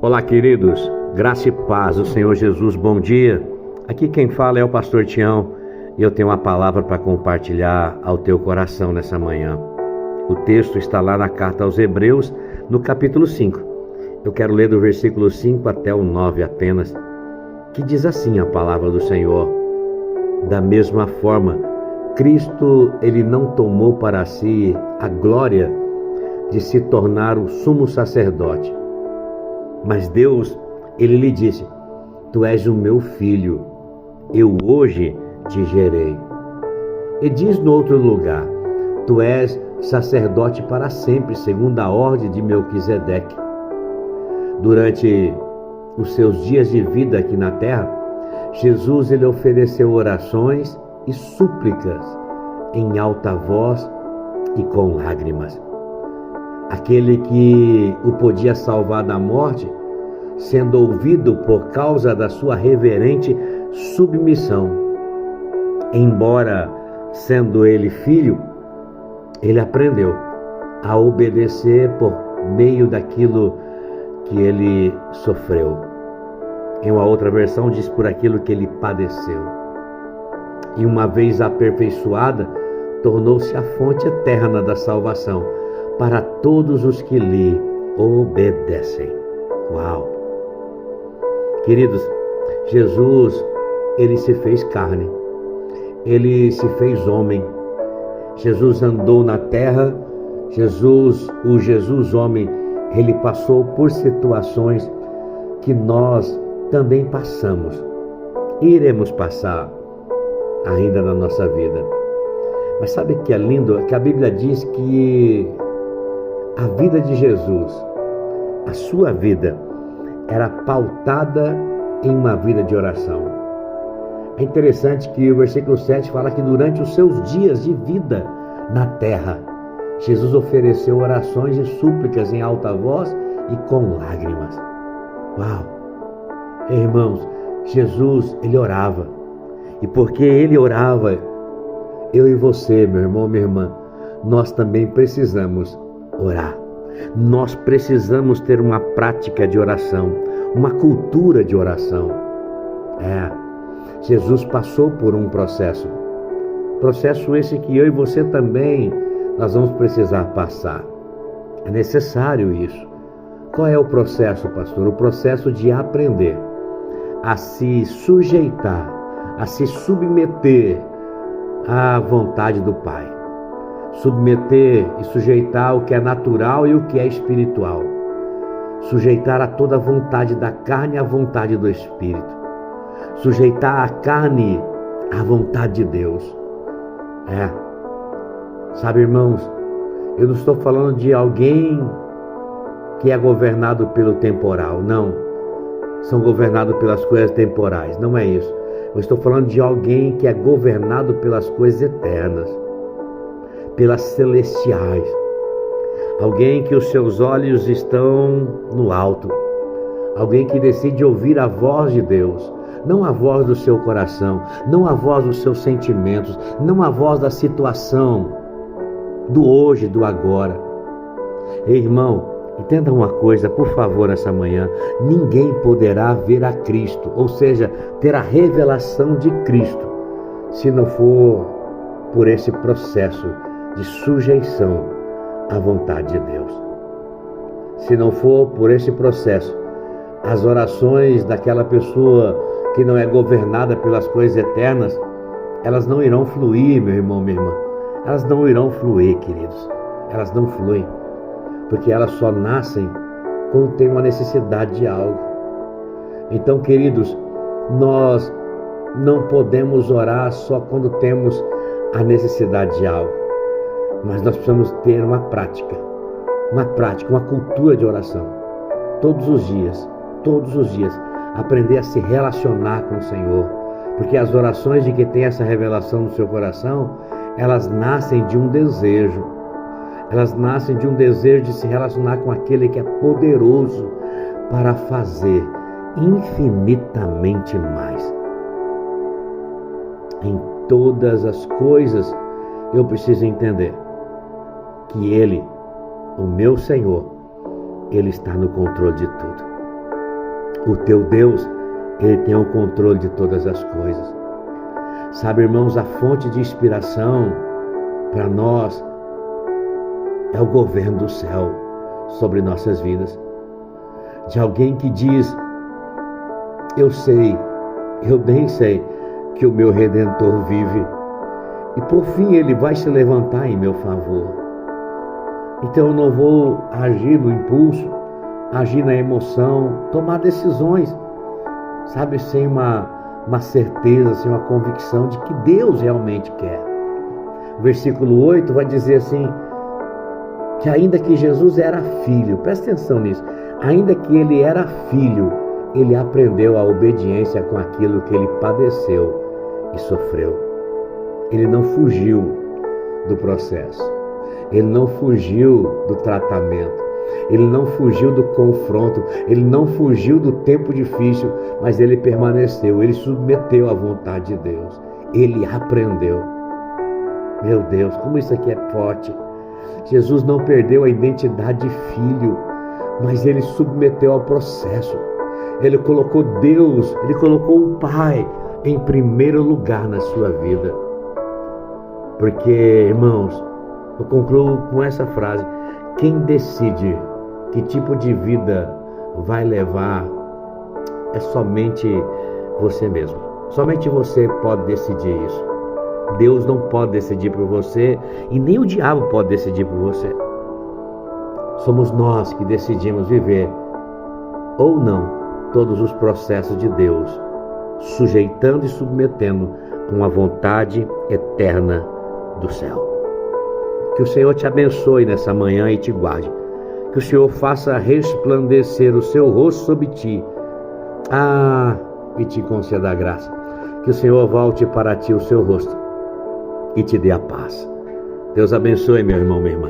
Olá, queridos, graça e paz do Senhor Jesus, bom dia. Aqui quem fala é o pastor Tião e eu tenho uma palavra para compartilhar ao teu coração nessa manhã. O texto está lá na carta aos Hebreus, no capítulo 5. Eu quero ler do versículo 5 até o 9 apenas, que diz assim a palavra do Senhor: da mesma forma, Cristo, ele não tomou para si a glória de se tornar o sumo sacerdote. Mas Deus, ele lhe disse: tu és o meu filho, eu hoje te gerei. E diz no outro lugar: tu és sacerdote para sempre, segundo a ordem de Melquisedeque. Durante os seus dias de vida aqui na terra, Jesus, ele ofereceu orações e súplicas em alta voz e com lágrimas. Aquele que o podia salvar da morte, sendo ouvido por causa da sua reverente submissão. Embora sendo ele filho, ele aprendeu a obedecer por meio daquilo que ele sofreu. Em uma outra versão diz por aquilo que ele padeceu. E uma vez aperfeiçoada, tornou-se a fonte eterna da salvação para todos os que lhe obedecem. Uau! Queridos, Jesus, ele se fez carne, ele se fez homem. Jesus andou na terra, o Jesus homem, ele passou por situações que nós também passamos, iremos passar ainda na nossa vida. Mas sabe o que é lindo? É que a Bíblia diz que a vida de Jesus, a sua vida, era pautada em uma vida de oração. É interessante que o versículo 7 fala que durante os seus dias de vida na terra, Jesus ofereceu orações e súplicas em alta voz e com lágrimas. Uau! Irmãos, Jesus, ele orava. E porque ele orava, eu e você, meu irmão, minha irmã, nós também precisamos orar. Nós precisamos ter uma prática de oração, uma cultura de oração. Jesus passou por um processo esse que eu e você também nós vamos precisar passar. É necessário isso. Qual é o processo, pastor? O processo de aprender a se sujeitar, a se submeter à vontade do Pai. Submeter e sujeitar o que é natural e o que é espiritual. Sujeitar a toda a vontade da carne à vontade do Espírito. Sujeitar a carne à vontade de Deus. Sabe, irmãos, eu não estou falando de alguém que é governado pelo temporal, não. São governados pelas coisas temporais, não é isso. Eu estou falando de alguém que é governado pelas coisas eternas, pelas celestiais. Alguém que os seus olhos estão no alto. Alguém que decide ouvir a voz de Deus, não a voz do seu coração, não a voz dos seus sentimentos, não a voz da situação, do hoje, do agora. Ei, irmão, entenda uma coisa, por favor, nessa manhã: ninguém poderá ver a Cristo, ou seja, ter a revelação de Cristo, se não for por esse processo de sujeição à vontade de Deus. Se não for por esse processo, as orações daquela pessoa que não é governada pelas coisas eternas, elas não irão fluir, meu irmão, minha irmã. Elas não irão fluir, queridos. Elas não fluem, porque elas só nascem quando tem uma necessidade de algo. Então, queridos, nós não podemos orar só quando temos a necessidade de algo, mas nós precisamos ter uma prática, uma cultura de oração, todos os dias, aprender a se relacionar com o Senhor, porque as orações de quem tem essa revelação no seu coração, elas nascem de um desejo, de se relacionar com aquele que é poderoso para fazer infinitamente mais. Em todas as coisas, eu preciso entender que Ele, o meu Senhor, Ele está no controle de tudo. O teu Deus, Ele tem o controle de todas as coisas. Sabe, irmãos, a fonte de inspiração para nós é o governo do céu sobre nossas vidas. De alguém que diz: eu sei, eu bem sei que o meu Redentor vive, e por fim Ele vai se levantar em meu favor. Então eu não vou agir no impulso, agir na emoção, tomar decisões, sabe, sem uma certeza, sem uma convicção de que Deus realmente quer. O versículo 8 vai dizer assim, que ainda que Jesus era filho, presta atenção nisso, ainda que Ele era filho, Ele aprendeu a obediência com aquilo que Ele padeceu e sofreu. Ele não fugiu do processo, Ele não fugiu do tratamento, Ele não fugiu do confronto, Ele não fugiu do tempo difícil, mas Ele permaneceu, Ele submeteu à vontade de Deus, Ele aprendeu. Meu Deus, como isso aqui é forte. Jesus não perdeu a identidade de filho, mas Ele submeteu ao processo. Ele colocou Deus, Ele colocou o Pai em primeiro lugar na sua vida. Porque, irmãos, eu concluo com essa frase: quem decide que tipo de vida vai levar é somente você mesmo. Somente você pode decidir isso. Deus não pode decidir por você e nem o diabo pode decidir por você. Somos nós que decidimos viver ou não todos os processos de Deus, sujeitando e submetendo com a vontade eterna do céu. Que o Senhor te abençoe nessa manhã e te guarde. Que o Senhor faça resplandecer o seu rosto sobre ti. E te conceda a graça. Que o Senhor volte para ti o seu rosto e te dê a paz. Deus abençoe, meu irmão, minha irmã.